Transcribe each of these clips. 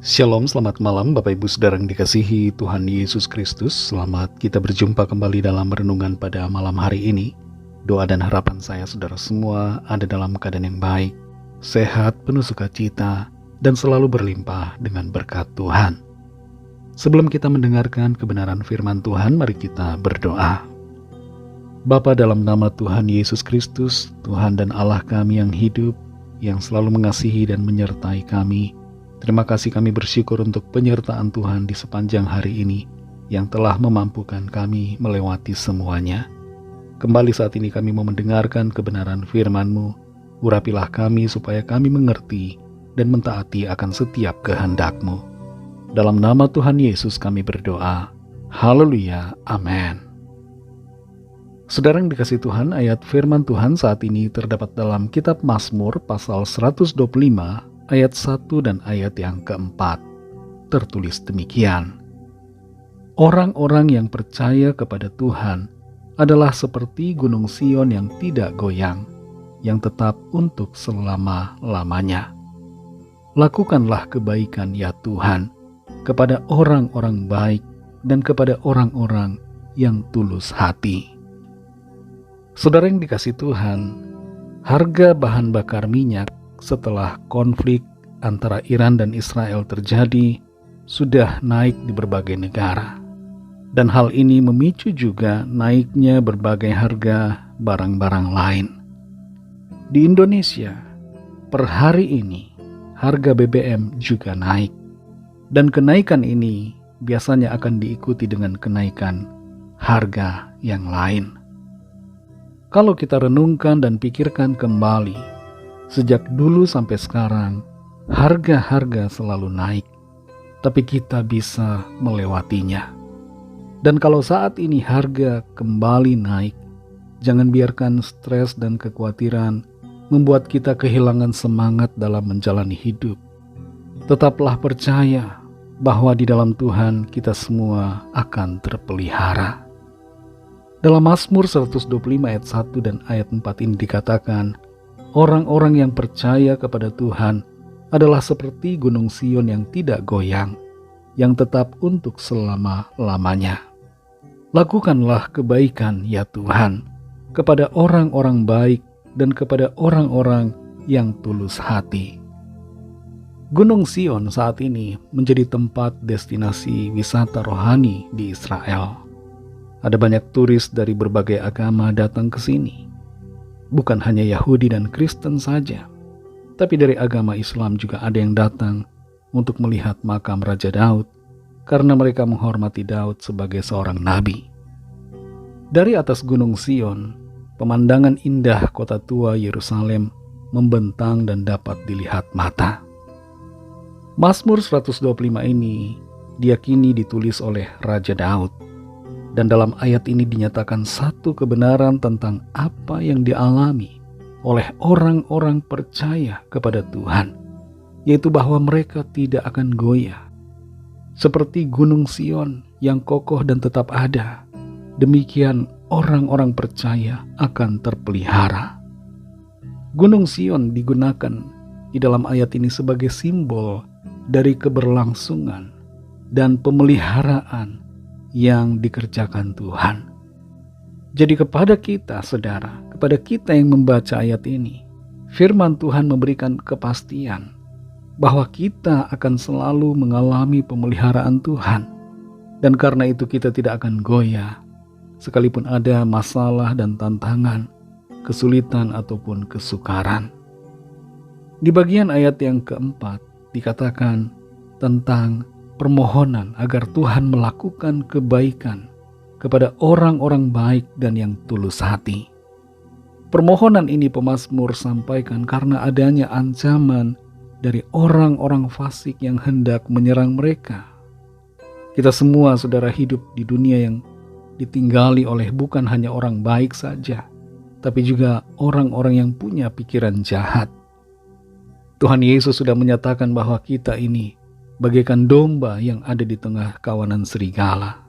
Shalom, selamat malam Bapak Ibu Saudara yang dikasihi Tuhan Yesus Kristus. Selamat kita berjumpa kembali dalam renungan pada malam hari ini. Doa dan harapan saya saudara semua ada dalam keadaan yang baik, sehat, penuh sukacita, dan selalu berlimpah dengan berkat Tuhan. Sebelum kita mendengarkan kebenaran firman Tuhan, mari kita berdoa. Bapa, dalam nama Tuhan Yesus Kristus, Tuhan dan Allah kami yang hidup, yang selalu mengasihi dan menyertai kami, terima kasih, kami bersyukur untuk penyertaan Tuhan di sepanjang hari ini yang telah memampukan kami melewati semuanya. Kembali saat ini kami mau mendengarkan kebenaran firman-Mu. Urapilah kami supaya kami mengerti dan mentaati akan setiap kehendak-Mu. Dalam nama Tuhan Yesus kami berdoa. Haleluya. Amin. Saudara yang dikasihi Tuhan, ayat firman Tuhan saat ini terdapat dalam kitab Mazmur pasal 125 ayat 1 dan ayat yang keempat. Tertulis demikian: orang-orang yang percaya kepada Tuhan adalah seperti gunung Sion yang tidak goyang, yang tetap untuk selama-lamanya. Lakukanlah kebaikan ya Tuhan kepada orang-orang baik dan kepada orang-orang yang tulus hati. Saudara yang dikasihi Tuhan, harga bahan bakar minyak setelah konflik antara Iran dan Israel terjadi sudah naik di berbagai negara. Dan hal ini memicu juga naiknya berbagai harga barang-barang lain. Di Indonesia, per hari ini harga BBM juga naik. Dan kenaikan ini biasanya akan diikuti dengan kenaikan harga yang lain. Kalau kita renungkan dan pikirkan kembali, sejak dulu sampai sekarang, harga-harga selalu naik, tapi kita bisa melewatinya. Dan kalau saat ini harga kembali naik, jangan biarkan stres dan kekhawatiran membuat kita kehilangan semangat dalam menjalani hidup. Tetaplah percaya bahwa di dalam Tuhan kita semua akan terpelihara. Dalam Mazmur 125 ayat 1 dan ayat 4 ini dikatakan, orang-orang yang percaya kepada Tuhan adalah seperti gunung Sion yang tidak goyang, yang tetap untuk selama-lamanya. Lakukanlah kebaikan ya Tuhan kepada orang-orang baik dan kepada orang-orang yang tulus hati. Gunung Sion saat ini menjadi tempat destinasi wisata rohani di Israel. Ada banyak turis dari berbagai agama datang ke sini. Bukan hanya Yahudi dan Kristen saja, tapi dari agama Islam juga ada yang datang untuk melihat makam Raja Daud, karena mereka menghormati Daud sebagai seorang nabi. Dari atas Gunung Sion, pemandangan indah kota tua Yerusalem membentang dan dapat dilihat mata. Mazmur 125 ini diyakini ditulis oleh Raja Daud. Dan dalam ayat ini dinyatakan satu kebenaran tentang apa yang dialami oleh orang-orang percaya kepada Tuhan, yaitu bahwa mereka tidak akan goyah. Seperti gunung Sion yang kokoh dan tetap ada, demikian orang-orang percaya akan terpelihara. Gunung Sion digunakan di dalam ayat ini sebagai simbol dari keberlangsungan dan pemeliharaan yang dikerjakan Tuhan. Jadi kepada kita saudara, kepada kita yang membaca ayat ini, firman Tuhan memberikan kepastian bahwa kita akan selalu mengalami pemeliharaan Tuhan. Dan karena itu kita tidak akan goyah, sekalipun ada masalah dan tantangan, kesulitan ataupun kesukaran. Di bagian ayat yang keempat dikatakan tentang permohonan agar Tuhan melakukan kebaikan kepada orang-orang baik dan yang tulus hati. Permohonan ini pemazmur sampaikan karena adanya ancaman dari orang-orang fasik yang hendak menyerang mereka. Kita semua saudara hidup di dunia yang ditinggali oleh bukan hanya orang baik saja, tapi juga orang-orang yang punya pikiran jahat. Tuhan Yesus sudah menyatakan bahwa kita ini bagaikan domba yang ada di tengah kawanan serigala.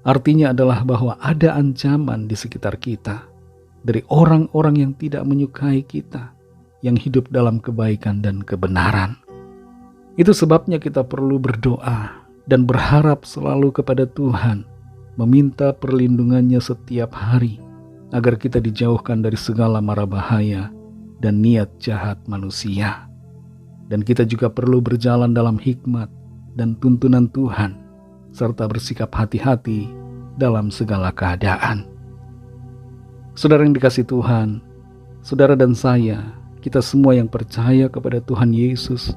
Artinya adalah bahwa ada ancaman di sekitar kita dari orang-orang yang tidak menyukai kita, yang hidup dalam kebaikan dan kebenaran. Itu sebabnya kita perlu berdoa dan berharap selalu kepada Tuhan, meminta perlindungannya setiap hari, agar kita dijauhkan dari segala mara bahaya dan niat jahat manusia. Dan kita juga perlu berjalan dalam hikmat dan tuntunan Tuhan, serta bersikap hati-hati dalam segala keadaan. Saudara yang dikasihi Tuhan, saudara dan saya, kita semua yang percaya kepada Tuhan Yesus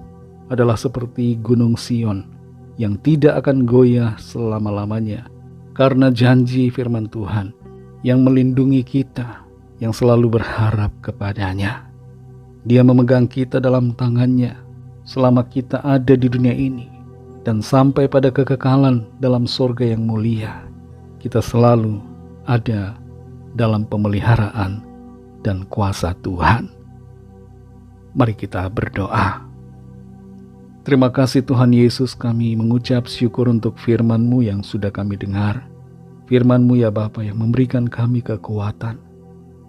adalah seperti Gunung Sion yang tidak akan goyah selama-lamanya, karena janji firman Tuhan yang melindungi kita, yang selalu berharap kepadanya. Dia memegang kita dalam tangannya selama kita ada di dunia ini, dan sampai pada kekekalan dalam sorga yang mulia, kita selalu ada dalam pemeliharaan dan kuasa Tuhan. Mari kita berdoa. Terima kasih Tuhan Yesus, kami mengucap syukur untuk firman-Mu yang sudah kami dengar. Firman-Mu ya Bapa yang memberikan kami kekuatan.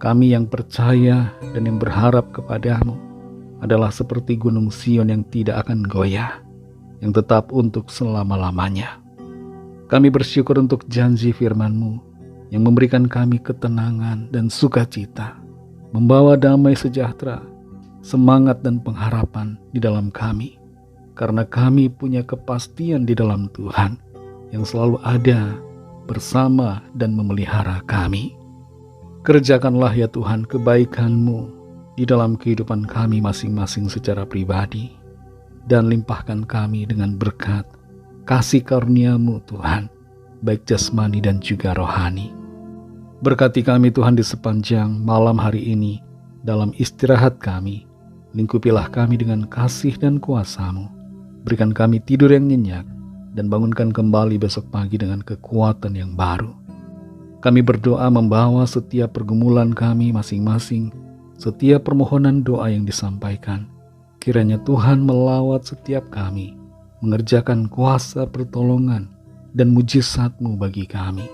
Kami yang percaya dan yang berharap kepadamu adalah seperti Gunung Sion yang tidak akan goyah, yang tetap untuk selama-lamanya. Kami bersyukur untuk janji firman-Mu yang memberikan kami ketenangan dan sukacita, membawa damai sejahtera, semangat dan pengharapan di dalam kami. Karena kami punya kepastian di dalam Tuhan yang selalu ada bersama dan memelihara kami. Kerjakanlah ya Tuhan kebaikan-Mu di dalam kehidupan kami masing-masing secara pribadi, dan limpahkan kami dengan berkat kasih karunia-Mu Tuhan, baik jasmani dan juga rohani. Berkati kami Tuhan di sepanjang malam hari ini dalam istirahat kami. Lingkupilah kami dengan kasih dan kuasa-Mu. Berikan kami tidur yang nyenyak dan bangunkan kembali besok pagi dengan kekuatan yang baru. Kami berdoa membawa setiap pergumulan kami masing-masing, setiap permohonan doa yang disampaikan. Kiranya Tuhan melawat setiap kami, mengerjakan kuasa pertolongan dan mujizat-Mu bagi kami.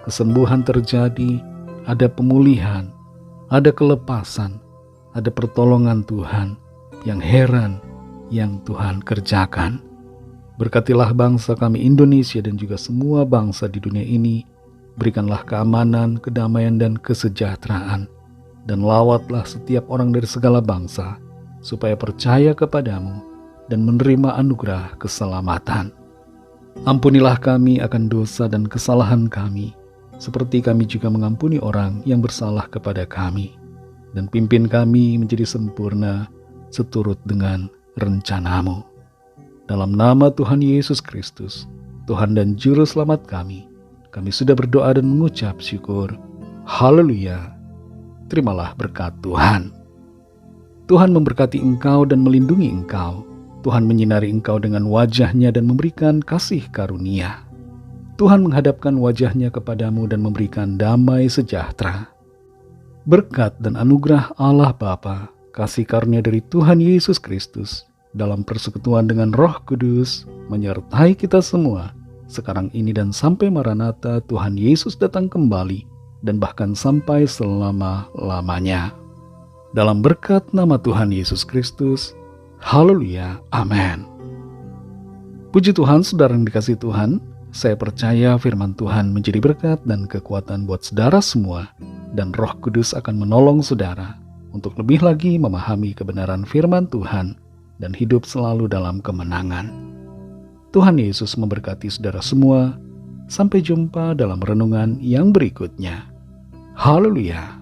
Kesembuhan terjadi, ada pemulihan, ada kelepasan, ada pertolongan Tuhan yang heran yang Tuhan kerjakan. Berkatilah bangsa kami Indonesia dan juga semua bangsa di dunia ini. Berikanlah keamanan, kedamaian dan kesejahteraan, dan lawatlah setiap orang dari segala bangsa supaya percaya kepadamu dan menerima anugerah keselamatan. Ampunilah kami akan dosa dan kesalahan kami, seperti kami juga mengampuni orang yang bersalah kepada kami, dan pimpin kami menjadi sempurna seturut dengan rencana-Mu. Dalam nama Tuhan Yesus Kristus, Tuhan dan Juru Selamat kami sudah berdoa dan mengucap syukur. Haleluya. Terimalah berkat Tuhan. Tuhan memberkati engkau dan melindungi engkau. Tuhan menyinari engkau dengan wajah-Nya dan memberikan kasih karunia. Tuhan menghadapkan wajah-Nya kepadamu dan memberikan damai sejahtera. Berkat dan anugerah Allah Bapa, kasih karunia dari Tuhan Yesus Kristus, dalam persekutuan dengan Roh Kudus, menyertai kita semua, sekarang ini dan sampai Maranatha Tuhan Yesus datang kembali, dan bahkan sampai selama-lamanya. Dalam berkat nama Tuhan Yesus Kristus, haleluya, amin. Puji Tuhan, saudara yang dikasihi Tuhan, saya percaya firman Tuhan menjadi berkat dan kekuatan buat saudara semua, dan Roh Kudus akan menolong saudara untuk lebih lagi memahami kebenaran firman Tuhan dan hidup selalu dalam kemenangan. Tuhan Yesus memberkati saudara semua. Sampai jumpa dalam renungan yang berikutnya. Haleluya.